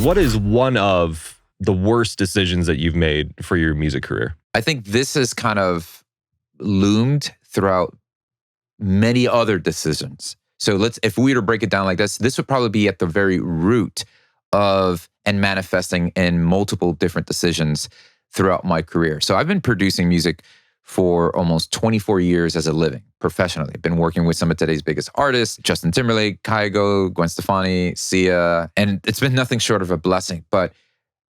what is one of the worst decisions that you've made for your music career? I think this has kind of loomed throughout many other decisions. So if we were to break it down like this would probably be at the very root of and manifesting in multiple different decisions throughout my career. So I've been producing music for almost 24 years as a living, professionally. I've been working with some of today's biggest artists, Justin Timberlake, Kygo, Gwen Stefani, Sia, and it's been nothing short of a blessing. But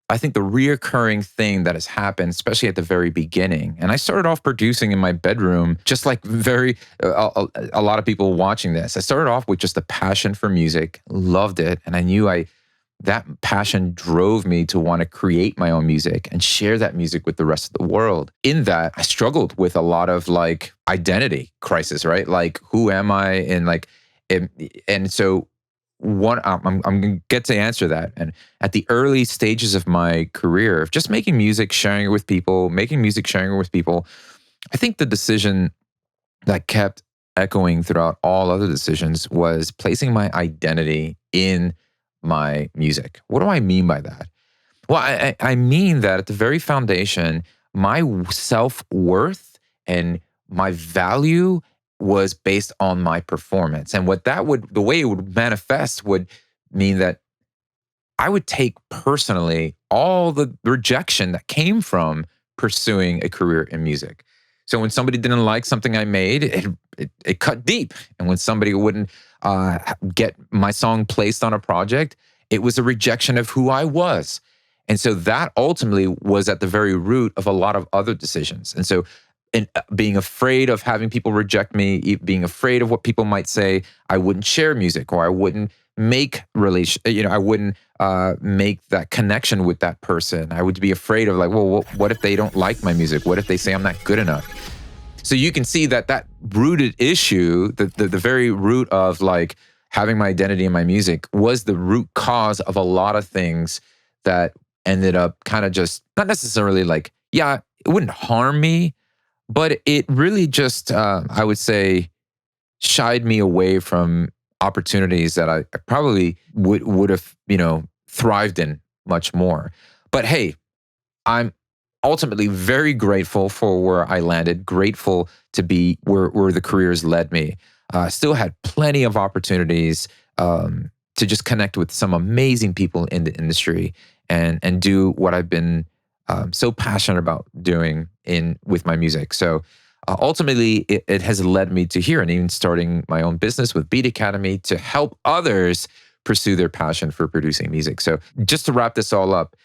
I think the reoccurring thing that has happened, especially at the very beginning, and I started off producing in my bedroom, just like a lot of people watching this. I started off with just a passion for music, loved it, and I knew that passion drove me to want to create my own music and share that music with the rest of the world. In that, I struggled with a lot of like identity crisis, right? Like, who am I? And so I'm going to get to answer that. And at the early stages of my career, of just making music, sharing it with people, I think the decision that kept echoing throughout all other decisions was placing my identity in my music. What do I mean by that? Well, I mean that at the very foundation, my self-worth and my value was based on my performance. And the way it would manifest would mean that I would take personally all the rejection that came from pursuing a career in music. So when somebody didn't like something I made, it cut deep. And when somebody wouldn't get my song placed on a project, it was a rejection of who I was. And so that ultimately was at the very root of a lot of other decisions. And so being afraid of having people reject me, being afraid of what people might say, I wouldn't share music, or I wouldn't make I wouldn't make that connection with that person. I would be afraid of like, well, what if they don't like my music? What if they say I'm not good enough? So you can see that rooted issue, the very root of like having my identity in my music, was the root cause of a lot of things that ended up kind of just not necessarily like, yeah, it wouldn't harm me, but it really just, I would say, shied me away from opportunities that I probably would have, thrived in much more. But hey, I'm ultimately very grateful for where I landed, grateful to be where the careers led me. Still had plenty of opportunities to just connect with some amazing people in the industry and do what I've been so passionate about doing with my music. So ultimately, it has led me to here, and even starting my own business with Beat Academy to help others pursue their passion for producing music. So just to wrap this all up,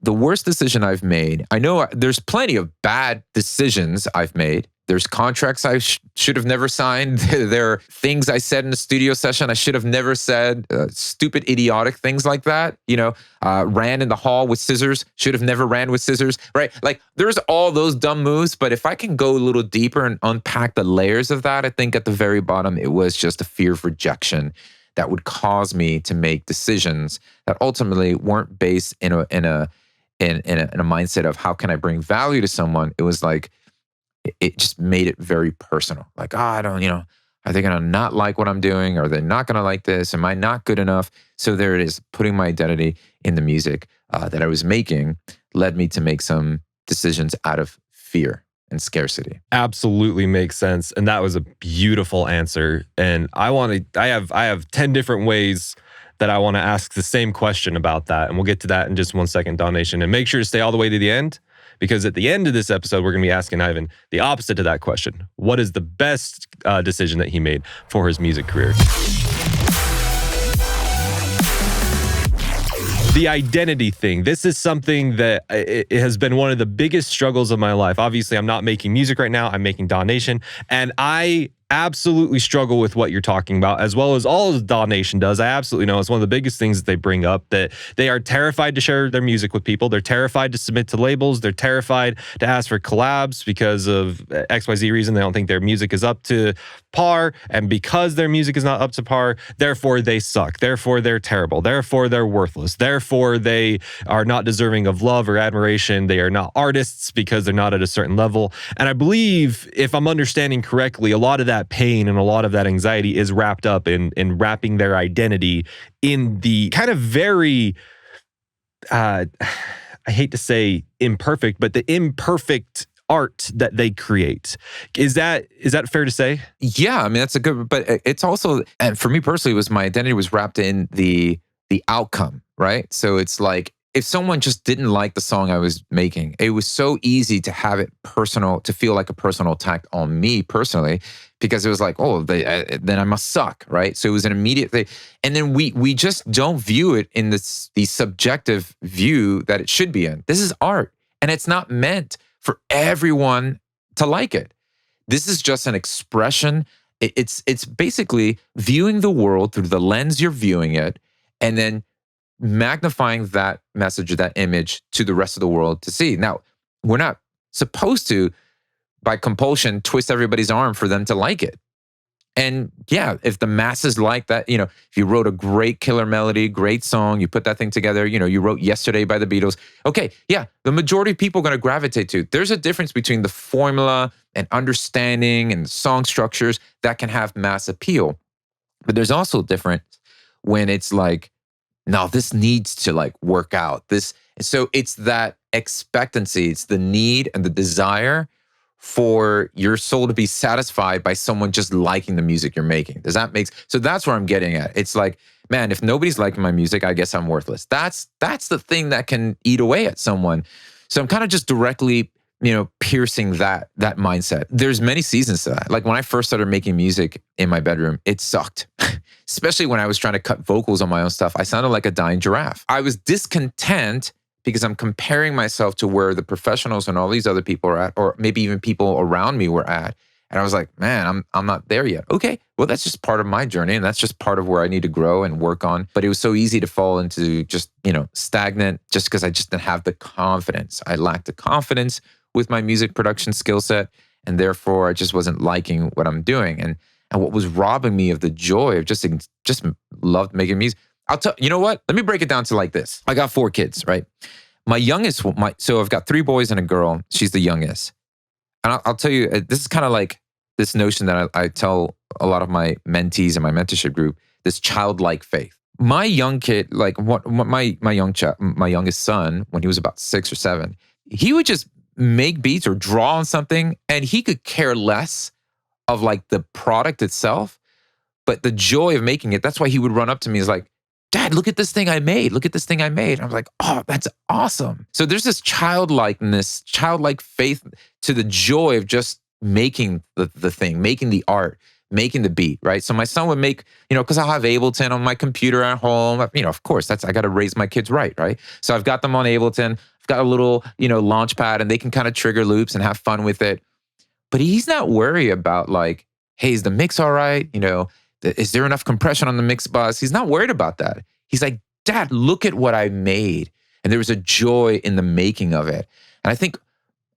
the worst decision I've made, I know there's plenty of bad decisions I've made. There's contracts I should have never signed. There are things I said in a studio session I should have never said. Stupid, idiotic things like that. Ran in the hall with scissors. Should have never ran with scissors. Right? Like, there's all those dumb moves. But if I can go a little deeper and unpack the layers of that, I think at the very bottom, it was just a fear of rejection that would cause me to make decisions that ultimately weren't based in a mindset of how can I bring value to someone. It was like, it just made it very personal. Like, are they going to not like what I'm doing? Are they not going to like this? Am I not good enough? So there it is. Putting my identity in the music that I was making led me to make some decisions out of fear and scarcity. Absolutely makes sense. And that was a beautiful answer. And I have 10 different ways that I want to ask the same question about that. And we'll get to that in just 1 second, DAW Nation. And make sure to stay all the way to the end, because at the end of this episode, we're going to be asking Ivan the opposite to that question. What is the best decision that he made for his music career? The identity thing. This is something that it has been one of the biggest struggles of my life. Obviously, I'm not making music right now. I'm making DAW Nation. And I absolutely struggle with what you're talking about, as well as all of DAW Nation does. I absolutely know it's one of the biggest things that they bring up, that they are terrified to share their music with people. They're terrified to submit to labels. They're terrified to ask for collabs because of XYZ reason. They don't think their music is up to par. And because their music is not up to par, therefore they suck. Therefore they're terrible. Therefore they're worthless. Therefore they are not deserving of love or admiration. They are not artists because they're not at a certain level. And I believe, if I'm understanding correctly, a lot of that pain and a lot of that anxiety is wrapped up in wrapping their identity in the kind of very I hate to say imperfect, but the imperfect art that they create. Is that fair to say? Yeah, I mean that's a good, but it's also, and for me personally, was my identity was wrapped in the outcome, right? So it's like if someone just didn't like the song I was making, it was so easy to have it personal, to feel like a personal attack on me personally, because it was like, oh, then I must suck, right? So it was an immediate thing, and then we just don't view it in the subjective view that it should be in. This is art, and it's not meant for everyone to like it. This is just an expression. It's basically viewing the world through the lens you're viewing it, and then magnifying that message or that image to the rest of the world to see. Now, we're not supposed to, by compulsion, twist everybody's arm for them to like it. And yeah, if the masses like that, if you wrote a great killer melody, great song, you put that thing together, you wrote Yesterday by the Beatles. Okay, yeah, the majority of people are going to gravitate to. There's a difference between the formula and understanding and song structures that can have mass appeal. But there's also a difference when it's like, no, this needs to like work out. So it's that expectancy, it's the need and the desire for your soul to be satisfied by someone just liking the music you're making. Does that make sense? So that's where I'm getting at. It's like, man, if nobody's liking my music, I guess I'm worthless. That's the thing that can eat away at someone. So I'm kind of just directly, piercing that mindset. There's many seasons to that. Like when I first started making music in my bedroom, it sucked. Especially when I was trying to cut vocals on my own stuff. I sounded like a dying giraffe. I was discontent because I'm comparing myself to where the professionals and all these other people are at, or maybe even people around me were at. And I was like, man, I'm not there yet. Okay, well, that's just part of my journey, and that's just part of where I need to grow and work on. But it was so easy to fall into just, stagnant, just because I just didn't have the confidence. I lacked the confidence with my music production skill set, and therefore I just wasn't liking what I'm doing. And what was robbing me of the joy of just loved making music. You know what? Let me break it down to like this. I got 4 kids, right? My youngest, so I've got 3 boys and a girl. She's the youngest. And I'll tell you, this is kind of like this notion that I tell a lot of my mentees in my mentorship group, this childlike faith. My young kid, like my youngest son, when he was about 6 or 7, he would just make beats or draw on something, and he could care less of like the product itself, but the joy of making it. That's why he would run up to me, is like, Dad, look at this thing I made. Look at this thing I made. I was like, oh, that's awesome. So there's this childlike faith to the joy of just making the thing, making the art, making the beat, right? So my son would make, because I'll have Ableton on my computer at home. Of course, I got to raise my kids right? So I've got them on Ableton. I've got a little, launch pad, and they can kind of trigger loops and have fun with it. But he's not worried about like, hey, is the mix all right? Is there enough compression on the mix bus? He's not worried about that. He's like, Dad, look at what I made. And there was a joy in the making of it. And I think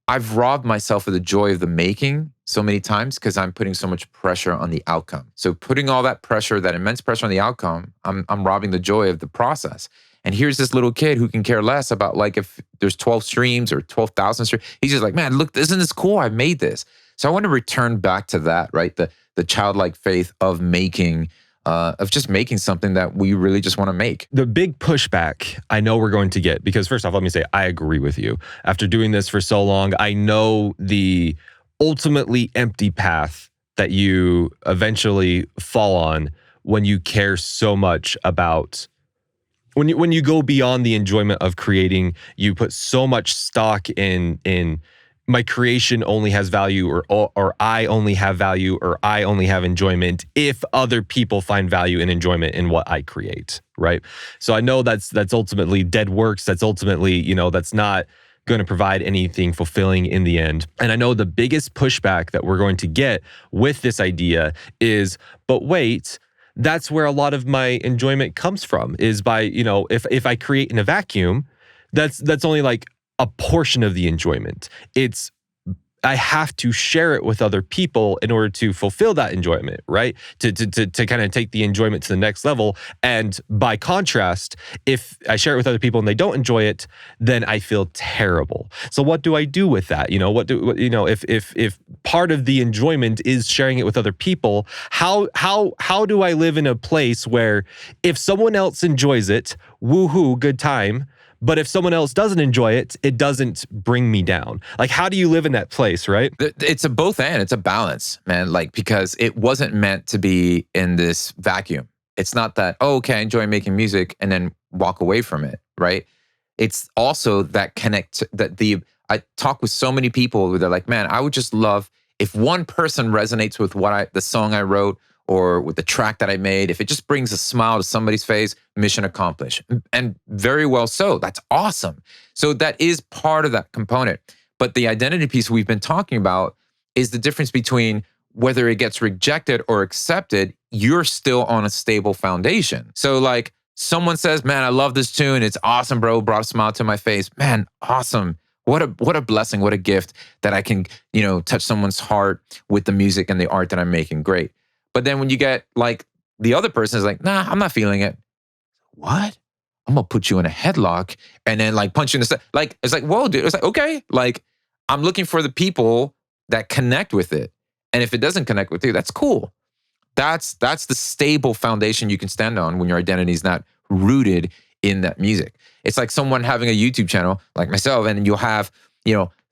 I've robbed myself of the joy of the making so many times because I'm putting so much pressure on the outcome. So putting all that pressure, that immense pressure on the outcome, I'm robbing the joy of the process. And here's this little kid who can care less about like if there's 12 streams or 12,000 streams. He's just like, man, look, isn't this cool? I made this. So I want to return back to that, right? The childlike faith of making, of just making something that we really just want to make. The big pushback I know we're going to get, because first off, let me say, I agree with you. After doing this for so long, I know the ultimately empty path that you eventually fall on when you care so much about, when you go beyond the enjoyment of creating, you put so much stock in my creation only has value, or I only have value, or I only have enjoyment if other people find value and enjoyment in what I create, right? So I know that's ultimately dead works. That's ultimately, that's not going to provide anything fulfilling in the end. And I know the biggest pushback that we're going to get with this idea is, but wait, that's where a lot of my enjoyment comes from, is by, if I create in a vacuum, that's only like a portion of the enjoyment. I have to share it with other people in order to fulfill that enjoyment, right? To kind of take the enjoyment to the next level. And by contrast, if I share it with other people and they don't enjoy it, then I feel terrible. So what do I do with that? If part of the enjoyment is sharing it with other people, how do I live in a place where if someone else enjoys it, woohoo, good time, But if someone else doesn't enjoy it, it doesn't bring me down. Like, how do you live in that place, right? It's a both and. It's a balance, man. Like, because it wasn't meant to be in this vacuum. It's not that, oh, okay, I enjoy making music and then walk away from it, right? It's also that I talk with so many people who they're like, man, I would just love if one person resonates with the song I wrote or with the track that I made, if it just brings a smile to somebody's face, mission accomplished. And very well so. That's awesome. So that is part of that component. But the identity piece we've been talking about is the difference between whether it gets rejected or accepted, you're still on a stable foundation. So like someone says, man, I love this tune. It's awesome, bro. Brought a smile to my face. Man, awesome. What a blessing, what a gift that I can, touch someone's heart with the music and the art that I'm making. Great. But then when you get like the other person is like, nah, I'm not feeling it. What? I'm gonna put you in a headlock and then like punch you in the side. Like, it's like, whoa, dude. It's like, okay. Like, I'm looking for the people that connect with it. And if it doesn't connect with you, that's cool. That's the stable foundation you can stand on when your identity is not rooted in that music. It's like someone having a YouTube channel like myself, and you'll have,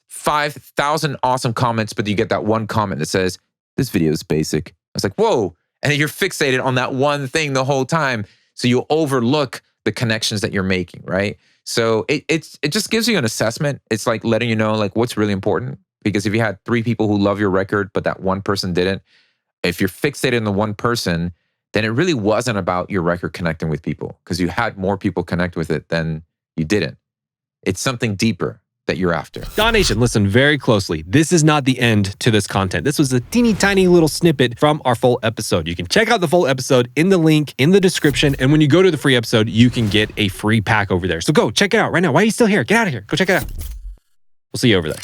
5,000 awesome comments, but you get that one comment that says, this video is basic. I was like, whoa. And then you're fixated on that one thing the whole time. So you'll overlook the connections that you're making, right? So it just gives you an assessment. It's like letting you know like what's really important. Because if you had 3 people who love your record, but that one person didn't, if you're fixated on the one person, then it really wasn't about your record connecting with people because you had more people connect with it than you didn't. It's something deeper that you're after. DAW Nation, listen very closely. This is not the end to this content. This was a teeny tiny little snippet from our full episode. You can check out the full episode in the link in the description. And when you go to the free episode, you can get a free pack over there. So go check it out right now. Why are you still here? Get out of here. Go check it out. We'll see you over there.